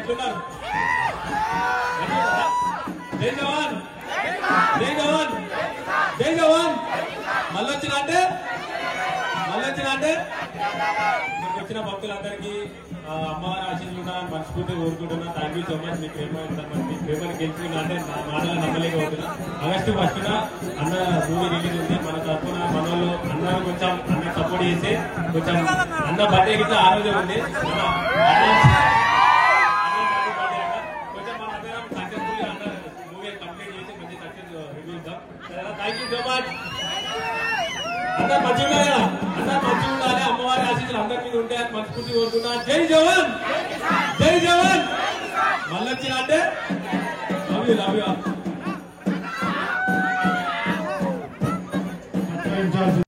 ఎట్లున్నారు? జై జవాన్ జై జవాన్ జై జవాన్. మళ్ళొచ్చిన అంటే వచ్చిన భక్తులందరికీ అమ్మవారి ఆశీస్సులు ఉండాలని మనస్ఫూర్తిగా కోరుకుంటున్నా. Thank you so much. మీ ప్రేమను గెలిచిన అంటే నా మాటలు నమ్మలేకపోతున్నా. ఆగస్టు 1న అన్న మూవీ రిలీజ్ ఉంది. మన తరఫున మన వాళ్ళు అందరూ కొంచెం అన్న సపోర్ట్ చేసి కొంచెం అన్న బర్త్డే గిట్లా ఆ రోజే ఉంది. కొంచెం మన అందరం సక్సెస్ఫుల్ అన్న మూవీ కంప్లీట్ చేసి మంచి సక్సెస్ రివ్యూ ఇద్దాం. Thank you so much. అందరు మంచిగా ఉండాలి, అమ్మవారి ఆశీస్సులు అందరి మీద ఉంటాయని మనస్ఫూర్తి కోరుకున్నా. జై జవాన్ జై జవాన్. మళ్ళొచ్చిన అంటే లవ్ యూ.